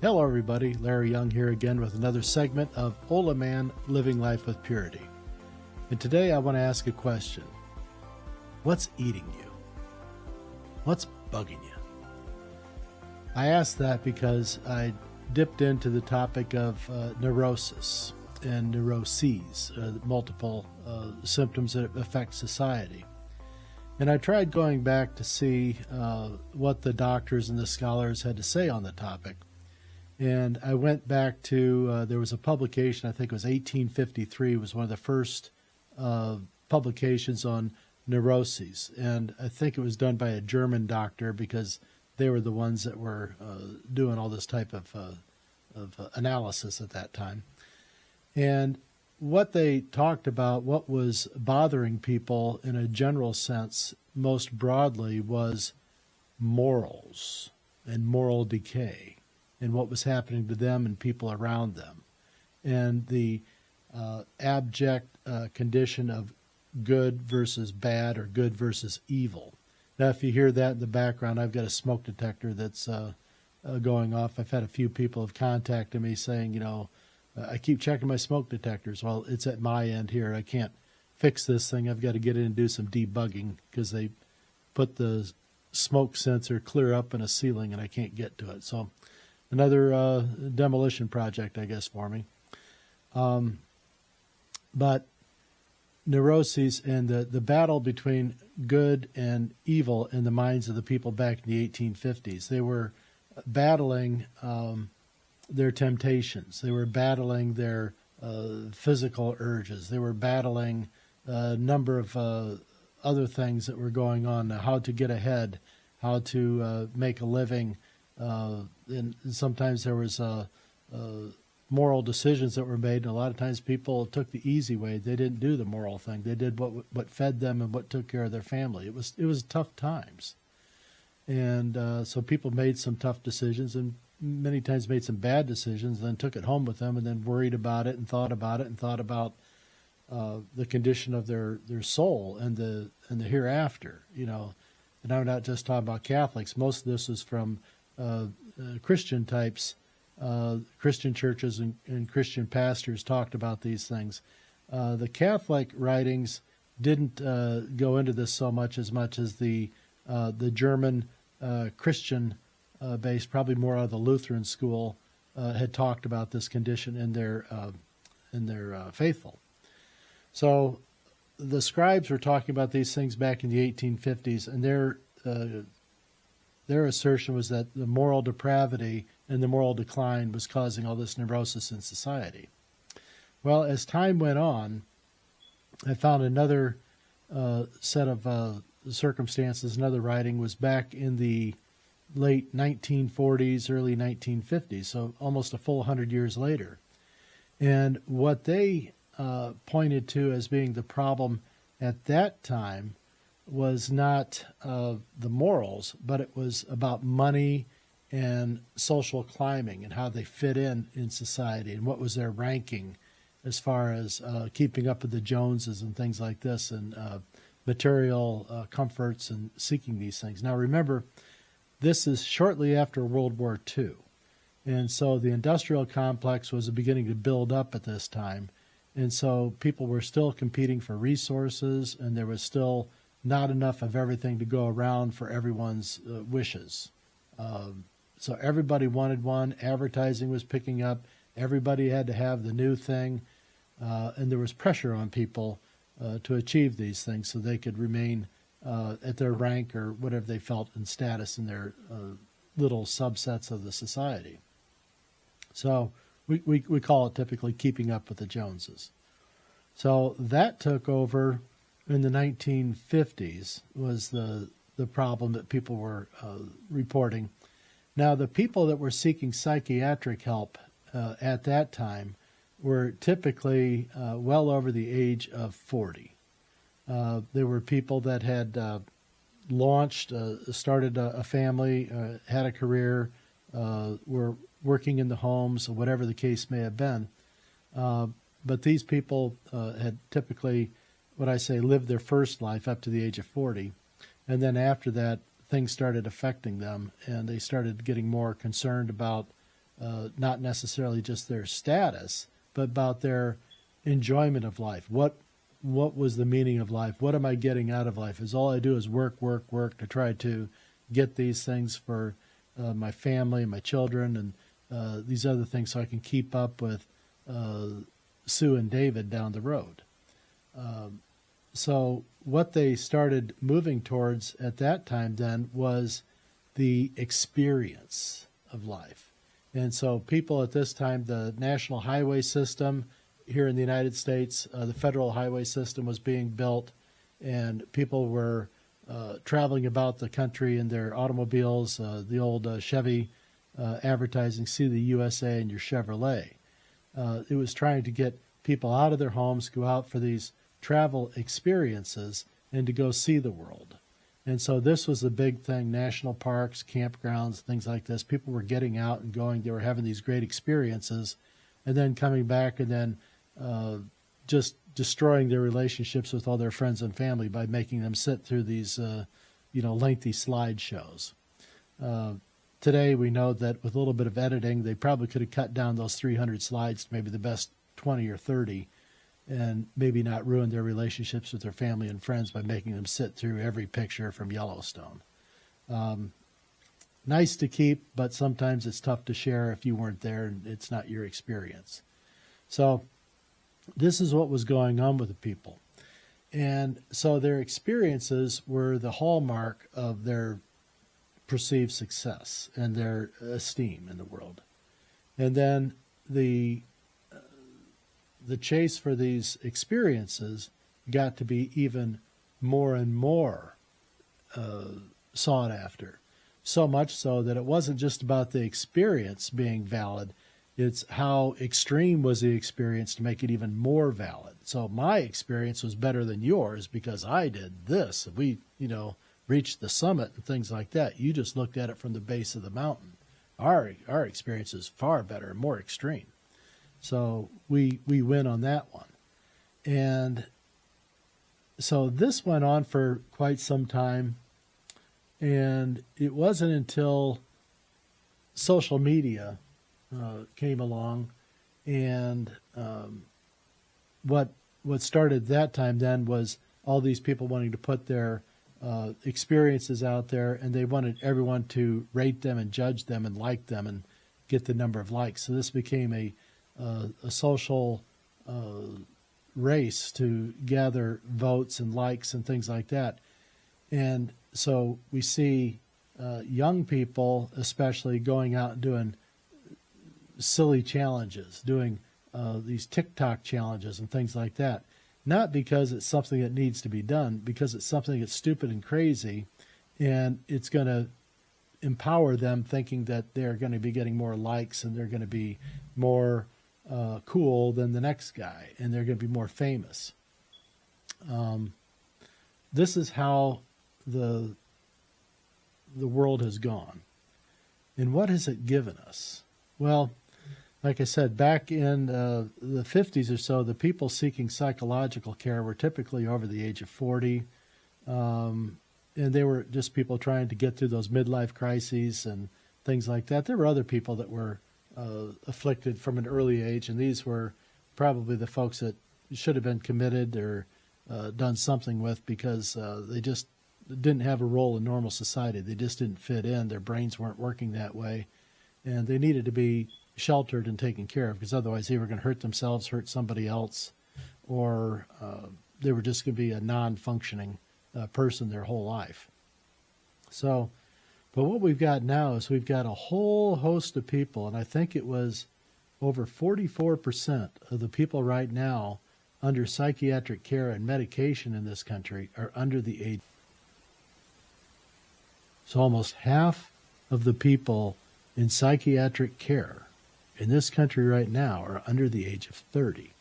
Hello everybody, Larry Young here again with another segment of OLaMan, Living Life with Purity. And today I want to ask a question. What's eating you? What's bugging you? I ask that because I dipped into the topic of neurosis and neuroses, multiple symptoms that affect society. And I tried going back to see what the doctors and the scholars had to say on the topic. And I went back to, there was a publication, I think it was 1853, was one of the first publications on neuroses. And I think it was done by a German doctor because they were the ones that were doing all this type of analysis at that time. And what they talked about, what was bothering people in a general sense, most broadly, was morals and moral decay, and what was happening to them and people around them, and the abject condition of good versus bad or good versus evil. Now, if you hear that in the background, I've got a smoke detector that's going off. I've had a few people have contacted me saying, you know, I keep checking my smoke detectors. Well, it's at my end here. I can't fix this thing. I've got to get in and do some debugging because they put the smoke sensor clear up in a ceiling and I can't get to it. So another demolition project, I guess, for me. But neuroses and the battle between good and evil in the minds of the people back in the 1850s. They were battling their temptations. They were battling their physical urges. They were battling a number of other things that were going on, how to get ahead, how to make a living. And sometimes there was moral decisions that were made, and a lot of times people took the easy way. They didn't do the moral thing. They did what fed them and what took care of their family. It was tough times, and so people made some tough decisions, and many times made some bad decisions, and then took it home with them, and then worried about it, and thought about the condition of their soul and the hereafter. You know, and I'm not just talking about Catholics. Most of this is from Christian types, Christian churches and Christian pastors talked about these things. The Catholic writings didn't go into this so much as the German Christian based, probably more out of the Lutheran school, had talked about this condition in their faithful. So the scribes were talking about these things back in the 1850s, and their assertion was that the moral depravity and the moral decline was causing all this neurosis in society. Well, as time went on, I found another set of circumstances. Another writing was back in the late 1940s, early 1950s, so almost a full 100 years later. And what they pointed to as being the problem at that time was not the morals, but it was about money and social climbing and how they fit in society and what was their ranking as far as keeping up with the Joneses and things like this, and material comforts and seeking these things. Now remember, this is shortly after World War II, and so the industrial complex was beginning to build up at this time, and so people were still competing for resources, and there was still not enough of everything to go around for everyone's wishes. So everybody wanted one. Advertising was picking up. Everybody had to have the new thing. And there was pressure on people to achieve these things so they could remain at their rank or whatever they felt in status in their little subsets of the society. So we call it typically keeping up with the Joneses. So that took over in the 1950s was the problem that people were reporting. Now, the people that were seeking psychiatric help at that time were typically well over the age of 40. There were people that had launched, started a family, had a career, were working in the homes, or whatever the case may have been. But these people had typically, what I say, lived their first life up to the age of 40. And then after that, things started affecting them, and they started getting more concerned about not necessarily just their status, but about their enjoyment of life. What was the meaning of life? What am I getting out of life? Is all I do is work, work, work to try to get these things for my family and my children and these other things so I can keep up with Sue and David down the road. So what they started moving towards at that time then was the experience of life. And so people at this time, the national highway system here in the United States, the federal highway system was being built, and people were traveling about the country in their automobiles, the old Chevy advertising, see the USA in your Chevrolet. It was trying to get people out of their homes, go out for these travel experiences, and to go see the world. And so this was a big thing, national parks, campgrounds, things like this. People were getting out and going. They were having these great experiences and then coming back and then just destroying their relationships with all their friends and family by making them sit through these, lengthy slideshows. Today, we know that with a little bit of editing, they probably could have cut down those 300 slides to maybe the best 20 or 30 and maybe not ruin their relationships with their family and friends by making them sit through every picture from Yellowstone. Nice to keep, but sometimes it's tough to share if you weren't there and it's not your experience. So this is what was going on with the people. And so their experiences were the hallmark of their perceived success and their esteem in the world. And then the chase for these experiences got to be even more and more sought after. So much so that it wasn't just about the experience being valid, it's how extreme was the experience to make it even more valid. So my experience was better than yours because I did this. We, reached the summit and things like that. You just looked at it from the base of the mountain. Our experience is far better and more extreme. So we win on that one. And so this went on for quite some time. And it wasn't until social media came along, and what started that time then was all these people wanting to put their experiences out there, and they wanted everyone to rate them and judge them and like them and get the number of likes. So this became a social race to gather votes and likes and things like that. And so we see young people especially going out and doing silly challenges, doing these TikTok challenges and things like that. Not because it's something that needs to be done, because it's something that's stupid and crazy, and it's going to empower them thinking that they're going to be getting more likes and they're going to be more cool than the next guy, and they're going to be more famous. This is how the world has gone. And what has it given us? Well, like I said, back in the 50s or so, the people seeking psychological care were typically over the age of 40. And they were just people trying to get through those midlife crises and things like that. There were other people that were afflicted from an early age, and these were probably the folks that should have been committed or done something with because they just didn't have a role in normal society. They just didn't fit in. Their brains weren't working that way, and they needed to be sheltered and taken care of because otherwise they were going to hurt themselves, hurt somebody else, or they were just going to be a non-functioning person their whole life. So, but what we've got now is we've got a whole host of people, and I think it was over 44% of the people right now under psychiatric care and medication in this country are under the age. So almost half of the people in psychiatric care in this country right now are under the age of 30.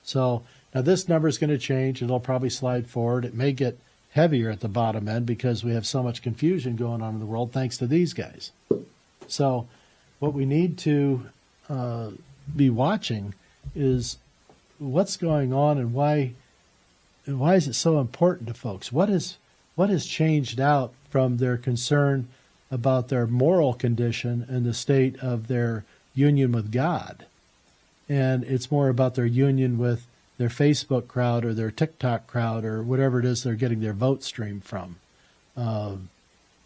So now this number is going to change. It'll probably slide forward. It may get heavier at the bottom end because we have so much confusion going on in the world thanks to these guys. So what we need to be watching is what's going on and why is it so important to folks? What has changed out from their concern about their moral condition and the state of their union with God. And it's more about their union with their Facebook crowd or their TikTok crowd or whatever it is they're getting their vote stream from.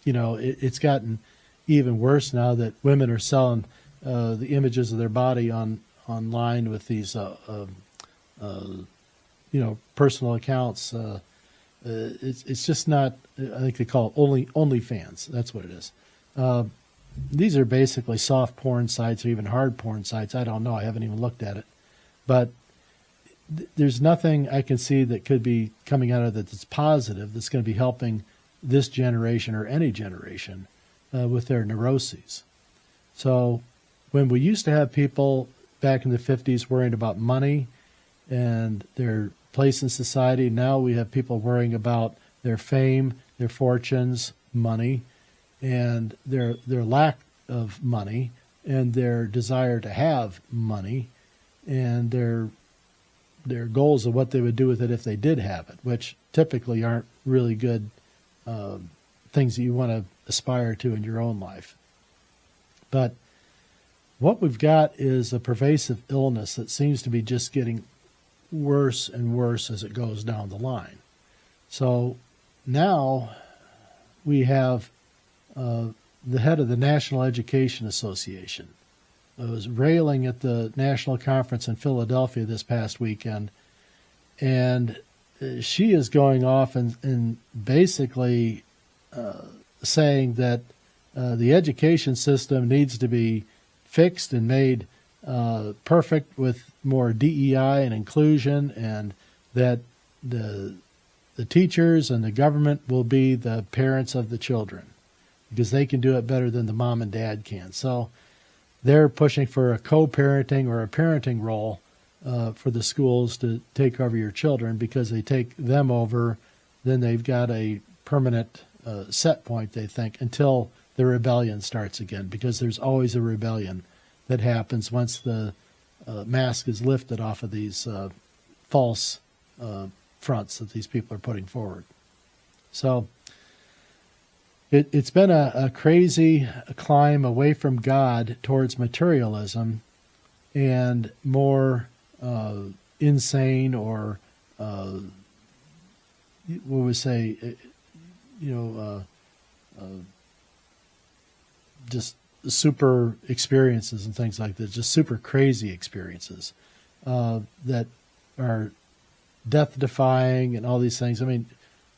It's gotten even worse now that women are selling the images of their body online with these, personal accounts. It's just not. I think they call it OnlyFans. That's what it is. These are basically soft porn sites or even hard porn sites. I don't know. I haven't even looked at it, but there's nothing I can see that could be coming out of it that's positive, that's going to be helping this generation or any generation with their neuroses. So when we used to have people back in the 50s worrying about money and their place in society, now we have people worrying about their fame, their fortunes, money, and their lack of money and their desire to have money and their goals of what they would do with it if they did have it, which typically aren't really good things that you want to aspire to in your own life. But what we've got is a pervasive illness that seems to be just getting worse and worse as it goes down the line. So now we have the head of the National Education Association was railing at the national conference in Philadelphia this past weekend, and she is going off and basically saying that the education system needs to be fixed and made perfect with more DEI and inclusion, and that the teachers and the government will be the parents of the children because they can do it better than the mom and dad can. So they're pushing for a co-parenting or a parenting role for the schools to take over your children, because they take them over, then they've got a permanent set point, they think, until the rebellion starts again, because there's always a rebellion that happens once the mask is lifted off of these false fronts that these people are putting forward. So it's been a crazy climb away from God towards materialism and more insane, or what we say, just super experiences and things like that, just super crazy experiences that are death-defying and all these things. I mean,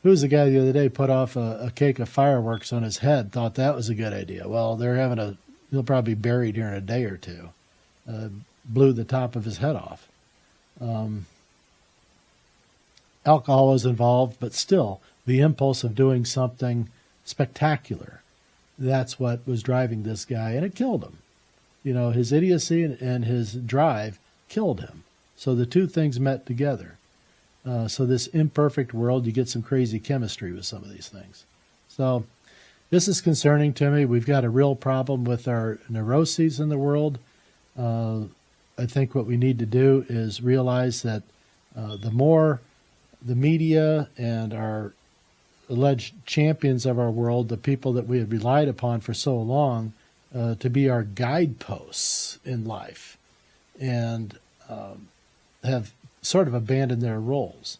who was the guy the other day put off a cake of fireworks on his head, thought that was a good idea? Well, he'll probably be buried here in a day or two. Blew the top of his head off. Alcohol was involved, but still, the impulse of doing something spectacular, that's what was driving this guy, and it killed him. His idiocy and his drive killed him. So the two things met together. So this imperfect world, you get some crazy chemistry with some of these things. So this is concerning to me. We've got a real problem with our neuroses in the world. I think what we need to do is realize that the more the media and our alleged champions of our world, the people that we have relied upon for so long to be our guideposts in life, and have sort of abandoned their roles.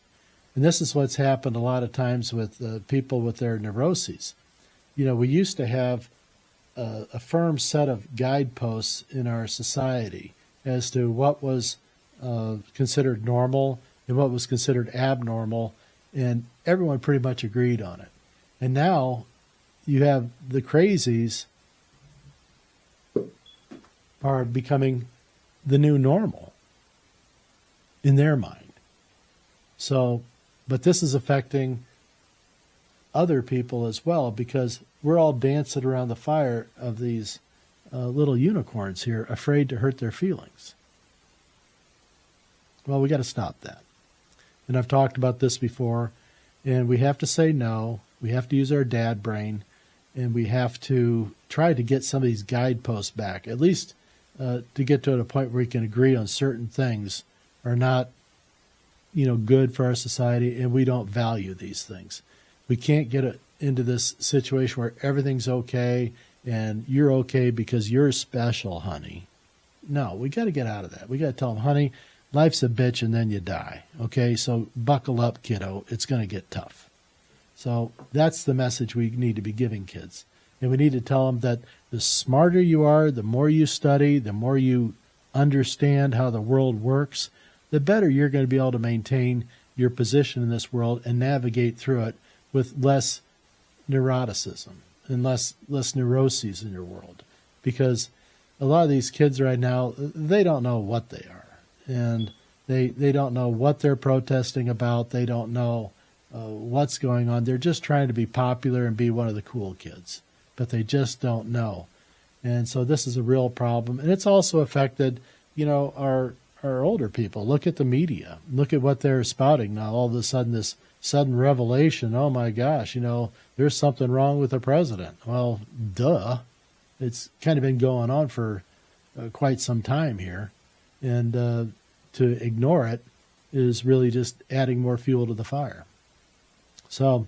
And this is what's happened a lot of times with people with their neuroses. We used to have a firm set of guideposts in our society as to what was considered normal and what was considered abnormal, and everyone pretty much agreed on it. And now you have the crazies are becoming the new normal in their mind. So, but this is affecting other people as well, because we're all dancing around the fire of these little unicorns here, afraid to hurt their feelings. Well, we got to stop that. And I've talked about this before, and we have to say no. We have to use our dad brain, and we have to try to get some of these guideposts back, at least to get to a point where we can agree on certain things are not, good for our society, and we don't value these things. We can't get into this situation where everything's okay and you're okay because you're special, honey. No, we got to get out of that. We got to tell them, honey, life's a bitch and then you die. Okay, so buckle up, kiddo. It's going to get tough. So that's the message we need to be giving kids. And we need to tell them that the smarter you are, the more you study, the more you understand how the world works, the better you're going to be able to maintain your position in this world and navigate through it with less neuroticism and less neuroses in your world. Because a lot of these kids right now, they don't know what they are. And they don't know what they're protesting about. They don't know what's going on. They're just trying to be popular and be one of the cool kids. But they just don't know. And so this is a real problem. And it's also affected, our older people. Look at the media. Look at what they're spouting now. All of a sudden, this sudden revelation, oh my gosh, there's something wrong with the president. Well, duh. It's kind of been going on for quite some time here. And to ignore it is really just adding more fuel to the fire. So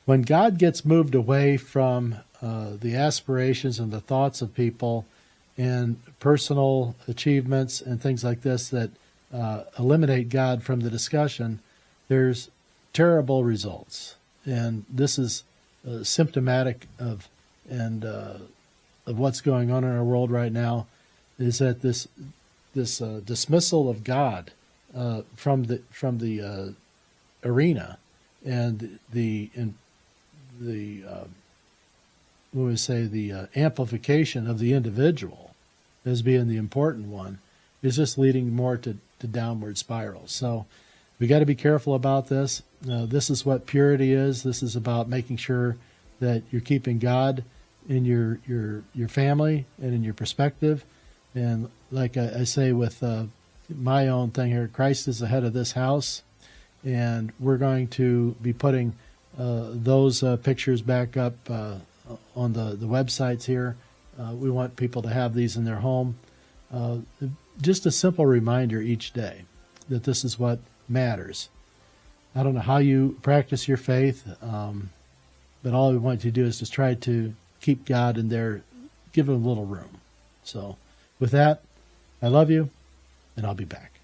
when God gets moved away from the aspirations and the thoughts of people and personal achievements and things like this that eliminate God from the discussion, there's terrible results. And this is symptomatic of what's going on in our world right now, is that this dismissal of God from the arena and the amplification of the individual as being the important one is just leading more to downward spirals. So we got to be careful about this. This is what purity is. This is about making sure that you're keeping God in your family and in your perspective. And like I say with my own thing here, Christ is the head of this house, and we're going to be putting those pictures back up on the websites here. We want people to have these in their home. Just a simple reminder each day that this is what matters. I don't know how you practice your faith, but all we want you to do is just try to keep God in there, give him a little room. So with that, I love you, and I'll be back.